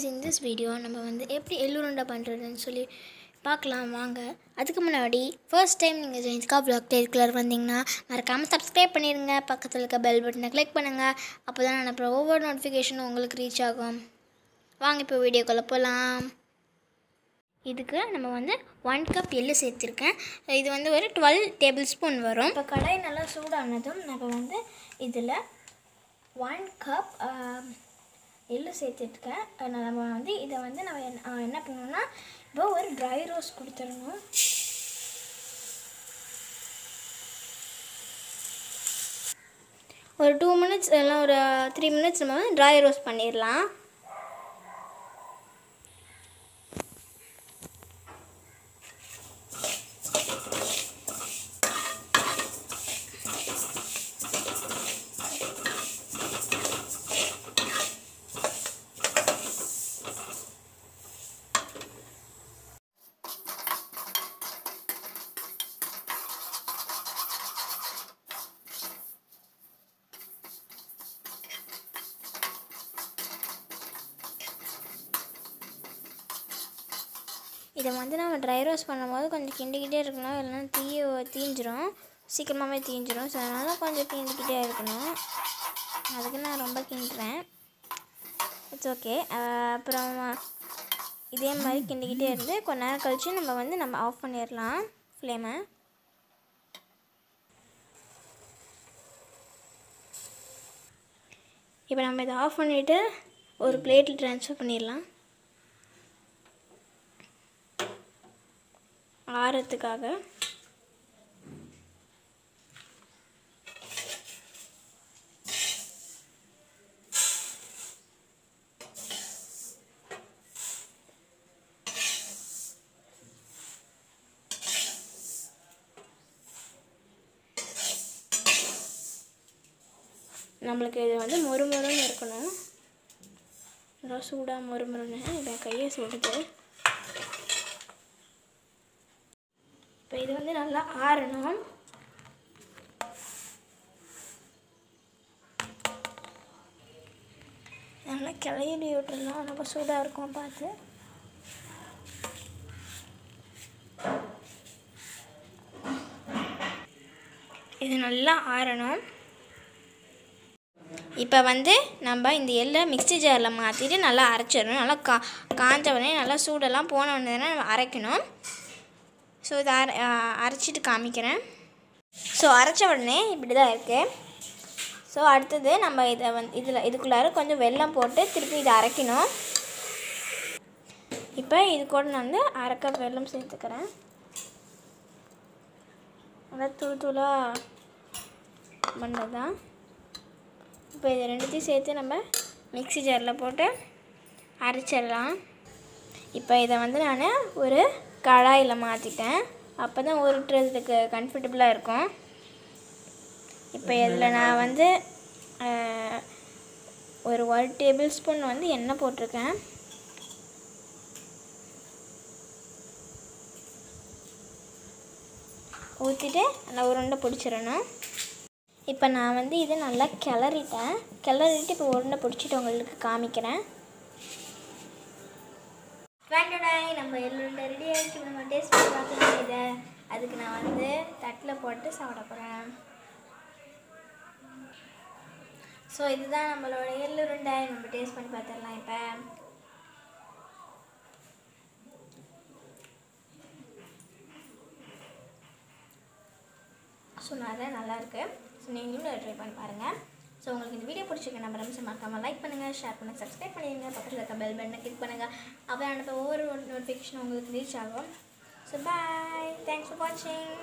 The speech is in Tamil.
in this video நம்ம வந்து எப்படி எள்ளுருண்டை பண்ணுறதுன்னு சொல்லி பார்க்கலாம் வாங்க. அதுக்கு முன்னாடி ஃபர்ஸ்ட் டைம் நீங்கள் ஜெயின்ஸ்கா vlog ரெகுலர் வந்தீங்கன்னா மறக்காமல் சப்ஸ்கிரைப் பண்ணிடுங்க. பக்கத்தில் இருக்க பெல் பட்டனை கிளிக் பண்ணுங்கள். அப்போ தான் நான் அப்புறம் ஒவ்வொரு நோட்டிஃபிகேஷனும் உங்களுக்கு ரீச் ஆகும். வாங்க இப்போ வீடியோக்குள்ளே போகலாம். இதுக்கு நம்ம வந்து 1 கப் எள்ளு சேர்த்துருக்கேன். இது வந்து ஒரு 12 டேபிள் ஸ்பூன் வரும். இப்போ கடாய் நல்லா சூடானதும் நம்ம வந்து இதில் 1 கப் எள்ளு சேர்த்துருக்கேன். நம்ம வந்து இதை வந்து நம்ம என்ன பண்ணணும்னா இப்போ ஒரு ட்ரை ரோஸ்ட் கொடுத்துடணும். ஒரு 2 மினிட்ஸ் இல்லைனா ஒரு 3 மினிட்ஸ் நம்ம வந்து ட்ரை ரோஸ்ட் பண்ணிடலாம். இதை வந்து நம்ம ட்ரை ரோஸ்ட் பண்ணும்போது கொஞ்சம் கிண்டிக்கிட்டே இருக்கணும், இல்லைன்னா தீஞ்சிரும், சீக்கிரமாகவே தீஞ்சிரும். ஸோ அதனால் கொஞ்சம் கிண்டிக்கிட்டே இருக்கணும். அதுக்கு நான் ரொம்ப கிண்டுறேன். It's okay. அப்புறம் இதே மாதிரி கிண்டிக்கிட்டே இருந்து கொஞ்ச நேரம் கழித்து நம்ம ஆஃப் பண்ணிடலாம் ஃப்ளேமை. இப்போ நம்ம இதை ஆஃப் பண்ணிவிட்டு ஒரு பிளேட்டில் ட்ரான்ஸ்ஃபர் பண்ணிடலாம் ஆறத்துக்காக. நம்மளுக்கு இது வந்து மொறுமொறுன்னு இருக்கணும், நல்லா சூடாக மொறுமொறுன்னு. இப்போ கையை சுடுது. இப்போ இது வந்து நல்லா ஆறணும். நல்லா கிளையிடி விட்டுடலாம், ரொம்ப சூடாக இருக்கும் பார்த்து. இது நல்லா ஆறணும். இப்போ வந்து நம்ம இந்த எள்ளை மிக்ஸி ஜாரில் மாற்றிட்டு நல்லா அரைச்சிடணும். நல்லா காஞ்ச உடனே நல்லா சூடெல்லாம் போன உடனே நம்ம அரைக்கணும். ஸோ இதை அரைச்சிட்டு காமிக்கிறேன். ஸோ அரைச்ச உடனே இப்படி தான் இருக்குது. ஸோ அடுத்தது நம்ம இதை வந்து இதுக்குள்ளார கொஞ்சம் வெல்லம் போட்டு திருப்பி இதை அரைக்கணும். இப்போ இது கூட நான் வந்து 1/2 கப் வெல்லம் சேர்த்துக்கிறேன். நல்லா தூளாக பண்ணது தான். இப்போ இதை ரெண்டுத்தையும் சேர்த்து நம்ம மிக்ஸி ஜாரில் போட்டு அரைச்சிடலாம். இப்போ இதை வந்து நான் ஒரு கடாயில் மாற்றிட்டேன். அப்போ தான் உருட்டுறதுக்கு கம்ஃபர்டபுளாக இருக்கும். இப்போ இதில் நான் வந்து ஒரு 1 டேபிள் ஸ்பூன் வந்து எண்ணெய் போட்டிருக்கேன். ஊற்றிட்டு நல்லா உருண்டை பிடிச்சிடணும். இப்போ நான் வந்து இதை நல்லா கிளறிட்டு இப்போ உருண்டை பிடிச்சிட்டு உங்களுக்கு காமிக்கிறேன். நம்ம எள்ளுருண்டை ரெடி ஆகிடுச்சு. நம்ம டேஸ்ட் பண்ணி பார்க்கலாம் இதை. அதுக்கு நான் வந்து தட்டில் போட்டு சாப்பிட போகிறேன். ஸோ இதுதான் நம்மளோட எள்ளுருண்டை. நம்ம டேஸ்ட் பண்ணி பார்த்துடலாம் இப்போ. ஸோ நல்லாயிருக்கு. ஸோ நீங்களும் ட்ரை பண்ணி பாருங்கள். ஸோ உங்களுக்கு இந்த வீடியோ பிடிச்சிருக்க நம்ம ரம்சம் மறக்காமல் லைக் பண்ணுங்கள், ஷேர் பண்ணுங்கள், சப்ஸ்கிரைப் பண்ணிடுங்க. பக்கத்தில் இருக்க பெல் பட்டனை கிளிக் பண்ணுங்கள். அப்போ அனுப்ப ஒவ்வொரு நோட்டிஃபிகேஷன் உங்களுக்கு ரீச் ஆகும். ஸோ பாய், தேங்க்ஸ் ஃபார் வாட்சிங்.